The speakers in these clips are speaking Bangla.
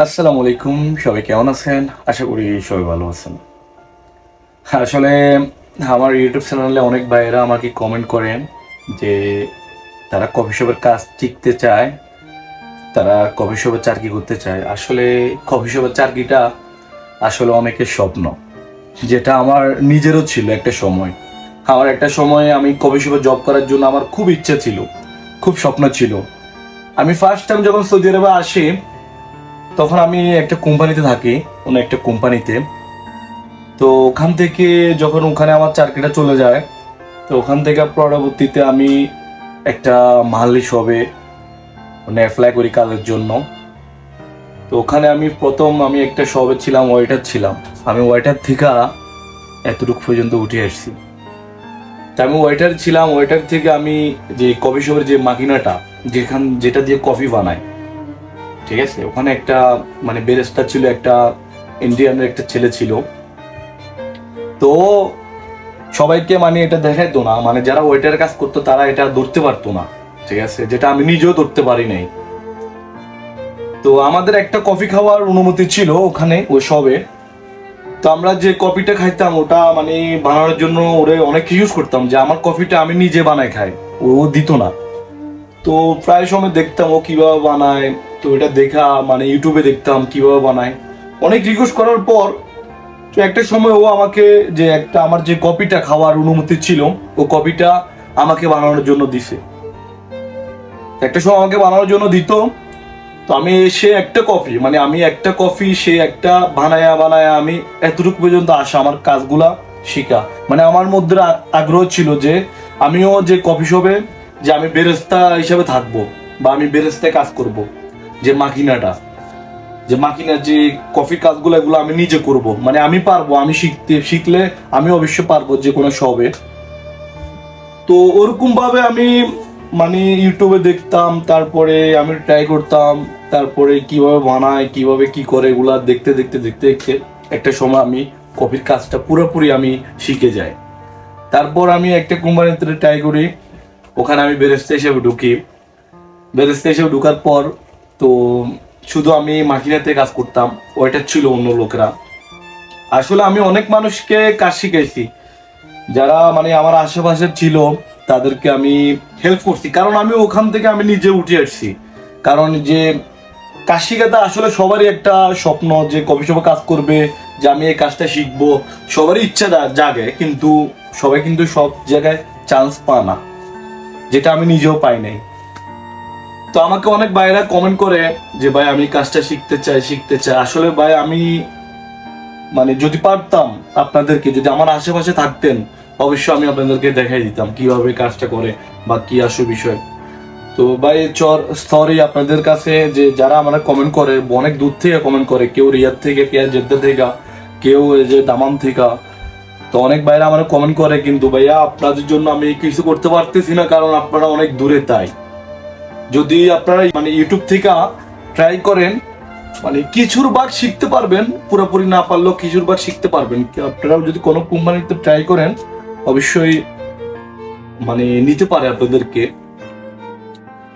আসসালামু আলাইকুম, সবাই কেমন আছেন? আশা করি সবাই ভালো আছেন। আসলে আমার ইউটিউব চ্যানেলে অনেক ভাইয়েরা আমাকে কমেন্ট করেন যে তারা কফি শপের কাজ শিখতে চায়, তারা কফি শপের চাকরি করতে চায়। আসলে কফি শপের চাকরিটা আসলে অনেকের স্বপ্ন, যেটা আমার নিজেরও ছিল একটা সময়। আমার একটা সময় আমি কফি শপে জব করার জন্য আমার খুব ইচ্ছা ছিল, খুব স্বপ্ন ছিল। আমি ফার্স্ট টাইম যখন সৌদি আরবে আসি, তখন আমি একটা কোম্পানিতে থাকি, কোনো একটা কোম্পানিতে। তো ওখান থেকে যখন ওখানে আমার চাকরিটা চলে যায়, তো ওখান থেকে পরবর্তীতে আমি একটা মাহাল্লি শপে মানে অ্যাপ্লাই করি কাজের জন্য। তো ওখানে আমি প্রথম একটা শপে ছিলাম, ওয়েটার ছিলাম। আমি ওয়েটার থেকে এতটুকু পর্যন্ত উঠে আসছি। তা আমি ওয়েটার ছিলাম, ওয়েটার থেকে আমি যে কফি শপের যে মাকিনাটা, যেটা দিয়ে কফি বানায়, ঠিক আছে, ওখানে একটা মানে বেরেস্তা ছিল, একটা ইন্ডিয়ানের একটা ছেলে ছিল। তো সবাইকে মানে এটা দেখাইতো না, মানে যারা ওয়েটার কাজ করতো তারা এটা ধরতে পারতো না, ঠিক আছে, যেটা আমি নিজেও ধরতে পারি নাই। তো আমাদের একটা কফি খাওয়ার অনুমতি ছিল ওখানে ওই সবে। তো আমরা যে কফিটা খাইতাম ওটা মানে বানানোর জন্য ওরে অনেক ইউজ করতাম, যে আমার কফিটা আমি নিজে বানাই খাই, ও দিত না। তো প্রায় সময় দেখতাম ও কিভাবে বানায়, তো এটা দেখা মানে ইউটিউবে দেখতাম কিভাবে বানায়। অনেক রিকোয়েস্ট করার পর তো একটা সময় ও আমাকে যে আমার যে কপিটা খাওয়ার অনুমতি ছিল, ও কপিটা আমাকে বানানোর জন্য দিছে। একটা সময় আমাকে বানানোর জন্য দিত। তো আমি সে একটা কফি মানে আমি একটা কফি সে একটা বানায়া বানায়া আমি এতটুকু পর্যন্ত আসা, আমার কাজগুলা শিখা, মানে আমার মধ্যে আগ্রহ ছিল যে আমিও যে কফি শপে যে আমি বেরেস্তা হিসাবে থাকবো, বা আমি বেরেস্তায় কাজ করব, যে মাকিনার যে কফি কাজগুলো এগুলো আমি নিজে করব, মানে আমি পারবো, আমি শিখলে আমি অবশ্যই পারবো যে কোনো সবে। তো ওরকম ভাবে আমি মানে ইউটিউবে দেখতাম, তারপরে আমি ট্রাই করতাম, তারপরে কিভাবে বানায় কিভাবে কি করে এগুলা দেখতে দেখতে দেখতে দেখতে একটা সময় আমি কফির কাজটা পুরোপুরি আমি শিখে যাই। তারপর আমি একটা কোম্পানিতে ট্রাই করি, ওখানে আমি বেরেস্তা হিসেবে ঢুকি। বেরেস্তা হিসেবে ঢুকার পর তো শুধু আমি মাকিনাতে কাজ করতাম, ওইটা ছিল অন্য লোকেরা। আসলে আমি অনেক মানুষকে কাজ শিখাইছি, যারা মানে আমার আশেপাশে ছিল তাদেরকে আমি হেল্প করছি, কারণ আমি ওখান থেকে আমি নিজে উঠে আসছি। কারণ যে কাজ শিখাতে আসলে সবারই একটা স্বপ্ন, যে কফি শপে কাজ করবে, যে আমি এই কাজটা শিখবো, সবারই ইচ্ছা জাগে, কিন্তু সবাই কিন্তু সব জায়গায় চান্স পায় না, যেটা আমি নিজেও পাই নাই। তো আমাকে অনেক ভাইরা কমেন্ট করে যে ভাই আমি কাজটা শিখতে চাই। আসলে ভাই আমি মানে যদি পারতাম, আপনাদেরকে যদি আমার আশেপাশে থাকতেন, অবশ্যই আমি আপনাদেরকে দেখাই দিতাম কিভাবে কাজটা করে বা কি আসল বিষয়। তো ভাই সরি আপনাদের কাছে, যে যারা আমরা কমেন্ট করে, অনেক দূর থেকে কমেন্ট করে, কেউ রিয়াদ থেকে, কেউ জেদ্দা থেকে, কেউ যে দামাম থেকে। তো অনেক ভাইরা আমার কমেন্ট করে, কিন্তু ভাইয়া আপনাদের জন্য আমি কিছু করতে পারতেছি না, কারণ আপনারা অনেক দূরে। তাই যদি আপনারা মানে ইউটিউব থেকে ট্রাই করেন, মানে কিছুর ভাগ শিখতে পারবেন, পুরোপুরি না পারলেও কিছুর ভাগ শিখতে পারবেন। আপনারাও যদি কোনো কোম্পানিতে ট্রাই করেন, অবশ্যই মানে নিতে পারে আপনাদেরকে।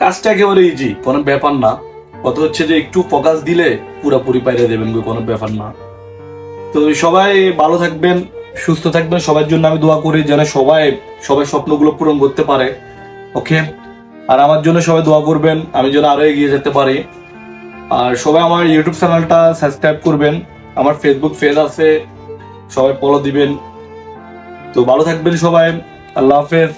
কাজটা একেবারে ইজি, কোনো ব্যাপার না। কথা হচ্ছে যে একটু ফোকাস দিলে পুরোপুরি পাইরে দেবেন, কোনো ব্যাপার না। তো সবাই ভালো থাকবেন, সুস্থ থাকবেন। সবার জন্য আমি দোয়া করি যেন সবাই স্বপ্নগুলো পূরণ করতে পারে। ওকে, আর আমার জন্য সবাই দোয়া করবেন, আমি যেন আরো এগিয়ে যেতে পারি। আর সবাই আমার ইউটিউব চ্যানেলটা সাবস্ক্রাইব করবেন, আমার ফেসবুক পেজ আছে, সবাই ফলো দিবেন। তো ভালো থাকবেন সবাই, আল্লাহ হাফেজ।